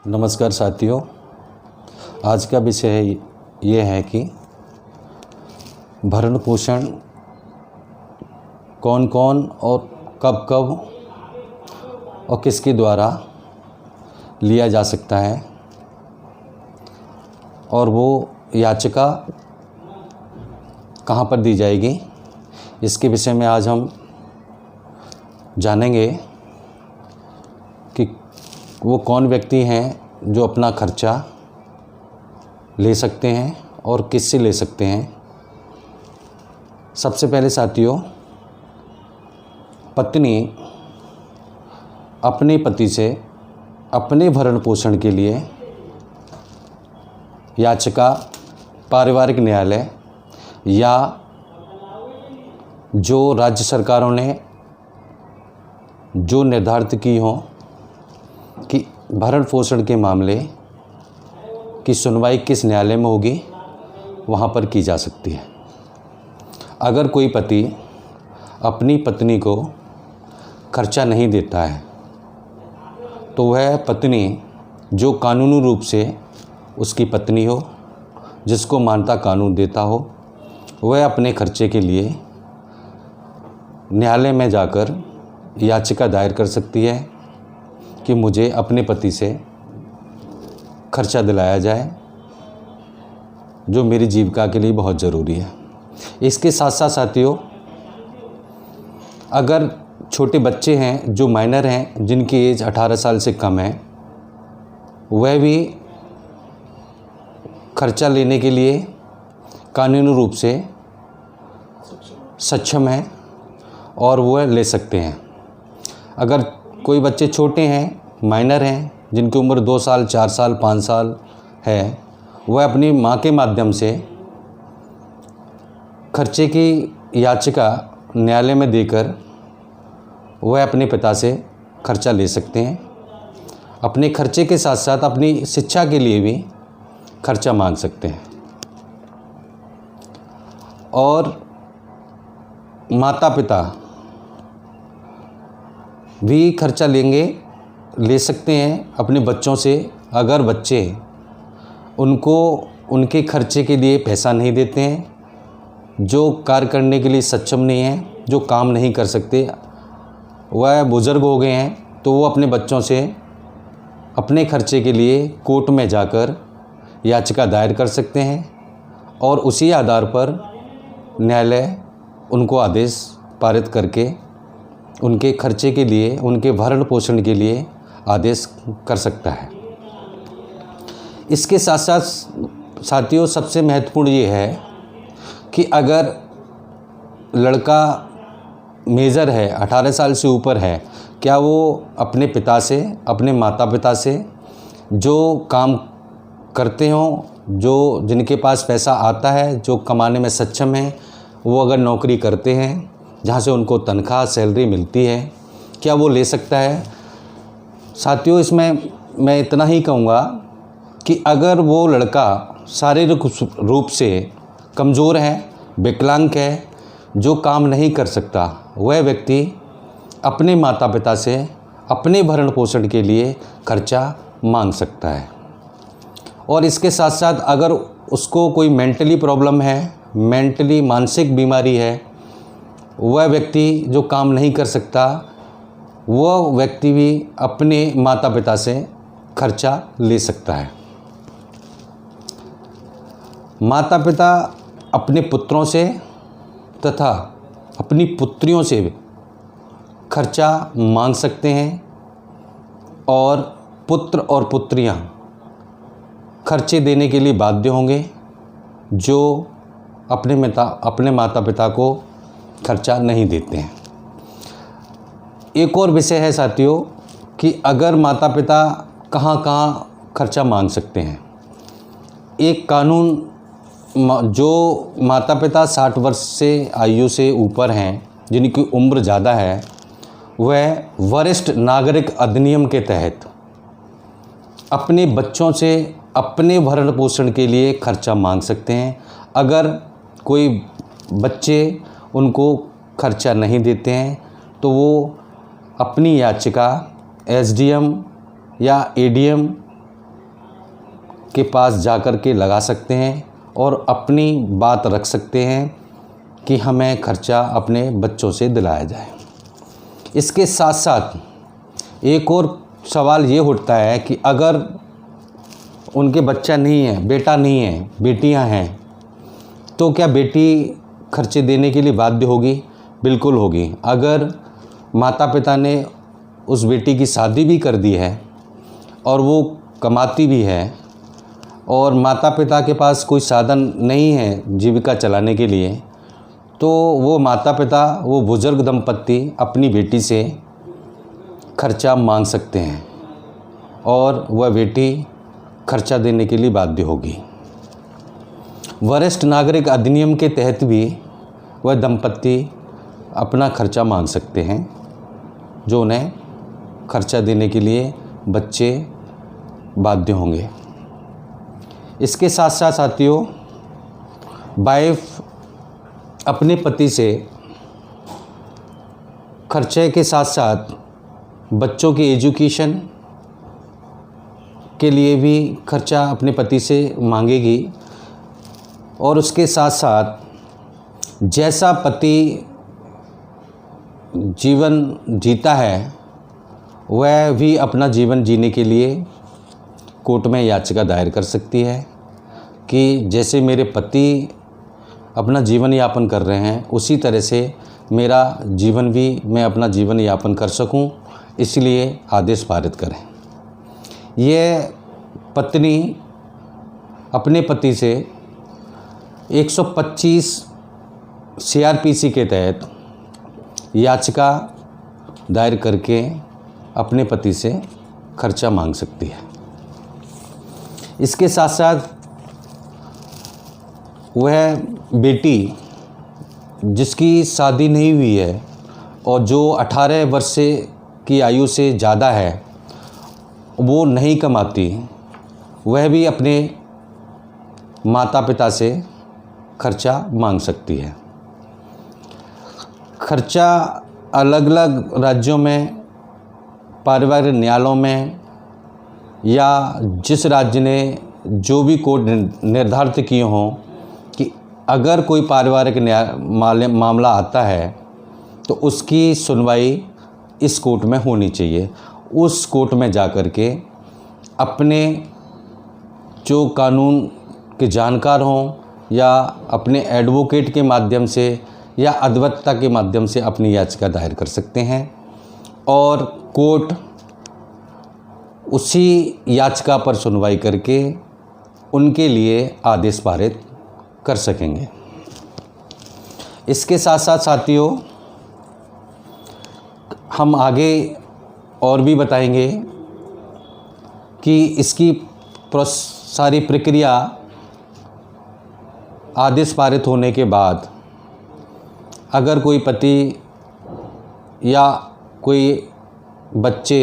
नमस्कार साथियों, आज का विषय ये है कि भरण पोषण कौन कौन और कब कब और किसके द्वारा लिया जा सकता है और वो याचिका कहाँ पर दी जाएगी। इसके विषय में आज हम जानेंगे कि वो कौन व्यक्ति हैं जो अपना खर्चा ले सकते हैं और किससे ले सकते हैं। सबसे पहले साथियों, पत्नी अपने पति से अपने भरण पोषण के लिए याचिका पारिवारिक न्यायालय या जो राज्य सरकारों ने जो निर्धारित की हो कि भरण पोषण के मामले की सुनवाई किस न्यायालय में होगी, वहाँ पर की जा सकती है। अगर कोई पति अपनी पत्नी को खर्चा नहीं देता है तो वह पत्नी जो कानूनी रूप से उसकी पत्नी हो, जिसको मानता कानून देता हो, वह अपने खर्चे के लिए न्यायालय में जाकर याचिका दायर कर सकती है कि मुझे अपने पति से खर्चा दिलाया जाए जो मेरी जीविका के लिए बहुत ज़रूरी है। इसके साथ साथ साथियों, अगर छोटे बच्चे हैं जो माइनर हैं, जिनकी एज 18 साल से कम है, वह भी खर्चा लेने के लिए कानूनी रूप से सक्षम है और वह ले सकते हैं। अगर कोई बच्चे छोटे हैं, माइनर हैं, जिनकी उम्र 2 साल, 4 साल, 5 साल है, वह अपनी मां के माध्यम से खर्चे की याचिका न्यायालय में देकर वह अपने पिता से खर्चा ले सकते हैं। अपने खर्चे के साथ साथ अपनी शिक्षा के लिए भी खर्चा मांग सकते हैं। और माता पिता भी खर्चा ले सकते हैं अपने बच्चों से, अगर बच्चे उनको उनके खर्चे के लिए पैसा नहीं देते हैं, जो कार्य करने के लिए सक्षम नहीं हैं, जो काम नहीं कर सकते, वह बुज़ुर्ग हो गए हैं, तो वो अपने बच्चों से अपने खर्चे के लिए कोर्ट में जाकर याचिका दायर कर सकते हैं और उसी आधार पर न्यायालय उनको आदेश पारित करके उनके खर्चे के लिए, उनके भरण पोषण के लिए आदेश कर सकता है। इसके साथ साथ साथियों, सबसे महत्वपूर्ण ये है कि अगर लड़का मेजर है, 18 साल से ऊपर है, क्या वो अपने पिता से, अपने माता पिता से जो काम करते हों, जो जिनके पास पैसा आता है, जो कमाने में सक्षम हैं, वो अगर नौकरी करते हैं जहाँ से उनको तनख्वाह, सैलरी मिलती है, क्या वो ले सकता है। साथियों, इसमें मैं इतना ही कहूँगा कि अगर वो लड़का शारीरिक रूप से कमज़ोर है, विकलांग है, जो काम नहीं कर सकता, वह व्यक्ति अपने माता पिता से अपने भरण पोषण के लिए खर्चा मांग सकता है। और इसके साथ साथ अगर उसको कोई मेंटली प्रॉब्लम है, मेंटली मानसिक बीमारी है, वह व्यक्ति जो काम नहीं कर सकता, वह व्यक्ति भी अपने माता पिता से खर्चा ले सकता है। माता पिता अपने पुत्रों से तथा अपनी पुत्रियों से खर्चा मांग सकते हैं और पुत्र और पुत्रियां खर्चे देने के लिए बाध्य होंगे जो अपने माता पिता को खर्चा नहीं देते हैं। एक और विषय है साथियों कि अगर माता पिता कहाँ कहाँ खर्चा मांग सकते हैं। एक कानून, जो माता पिता 60 वर्ष से आयु से ऊपर हैं, जिनकी उम्र ज़्यादा है, वह वरिष्ठ नागरिक अधिनियम के तहत अपने बच्चों से अपने भरण पोषण के लिए खर्चा मांग सकते हैं। अगर कोई बच्चे उनको खर्चा नहीं देते हैं तो वो अपनी याचिका एसडीएम या एडीएम के पास जाकर के लगा सकते हैं और अपनी बात रख सकते हैं कि हमें खर्चा अपने बच्चों से दिलाया जाए। इसके साथ साथ एक और सवाल ये उठता है कि अगर उनके बच्चा नहीं है, बेटा नहीं है, बेटियां हैं, तो क्या बेटी खर्चे देने के लिए बाध्य होगी? बिल्कुल होगी। अगर माता पिता ने उस बेटी की शादी भी कर दी है और वो कमाती भी है और माता पिता के पास कोई साधन नहीं है जीविका चलाने के लिए, तो वो माता पिता, वो बुज़ुर्ग दंपत्ति अपनी बेटी से खर्चा मांग सकते हैं और वह बेटी खर्चा देने के लिए बाध्य होगी। वरिष्ठ नागरिक अधिनियम के तहत भी वह दंपत्ति अपना खर्चा मांग सकते हैं, जो उन्हें खर्चा देने के लिए बच्चे बाध्य होंगे। इसके साथ साथ साथियों, वाइफ अपने पति से खर्चे के साथ साथ बच्चों की एजुकेशन के लिए भी खर्चा अपने पति से मांगेगी और उसके साथ साथ जैसा पति जीवन जीता है वह भी अपना जीवन जीने के लिए कोर्ट में याचिका दायर कर सकती है कि जैसे मेरे पति अपना जीवन यापन कर रहे हैं उसी तरह से मेरा जीवन भी, मैं अपना जीवन यापन कर सकूं, इसलिए आदेश पारित करें। यह पत्नी अपने पति से 125 CRPC के तहत याचिका दायर करके अपने पति से खर्चा मांग सकती है। इसके साथ साथ वह बेटी जिसकी शादी नहीं हुई है और जो 18 वर्ष की आयु से ज़्यादा है, वो नहीं कमाती, वह भी अपने माता पिता से खर्चा मांग सकती है। खर्चा अलग अलग राज्यों में, पारिवारिक न्यायालयों में या जिस राज्य ने जो भी कोर्ट निर्धारित किए हों कि अगर कोई पारिवारिक मामला आता है तो उसकी सुनवाई इस कोर्ट में होनी चाहिए। उस कोर्ट में जाकर के अपने जो कानून के जानकार हों या अपने एडवोकेट के माध्यम से या अधिवक्ता के माध्यम से अपनी याचिका दायर कर सकते हैं और कोर्ट उसी याचिका पर सुनवाई करके उनके लिए आदेश पारित कर सकेंगे। इसके साथ साथ साथियों, हम आगे और भी बताएंगे कि इसकी सारी प्रक्रिया आदेश पारित होने के बाद अगर कोई पति या कोई बच्चे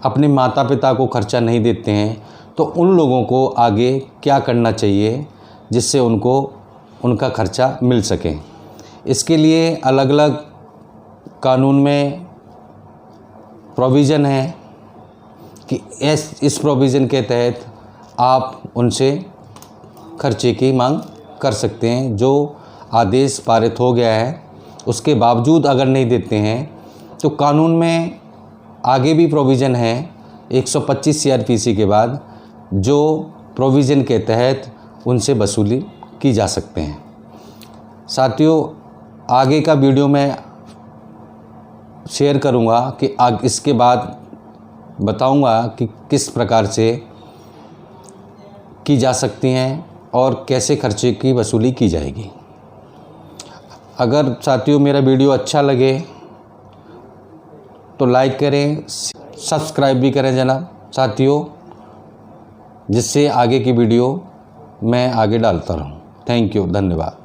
अपने माता पिता को खर्चा नहीं देते हैं तो उन लोगों को आगे क्या करना चाहिए जिससे उनको उनका खर्चा मिल सके। इसके लिए अलग अलग कानून में प्रोविज़न है कि इस प्रोविज़न के तहत आप उनसे खर्चे की मांग कर सकते हैं। जो आदेश पारित हो गया है उसके बावजूद अगर नहीं देते हैं तो कानून में आगे भी प्रोविज़न है 125 CRPC के बाद, जो प्रोविज़न के तहत उनसे वसूली की जा सकते हैं। साथियों, आगे का वीडियो में शेयर करूंगा कि इसके बाद बताऊंगा कि किस प्रकार से की जा सकती हैं और कैसे खर्चे की वसूली की जाएगी। अगर साथियों मेरा वीडियो अच्छा लगे तो लाइक करें, सब्सक्राइब भी करें जनाब साथियों, जिससे आगे की वीडियो मैं आगे डालता रहूं। थैंक यू, धन्यवाद।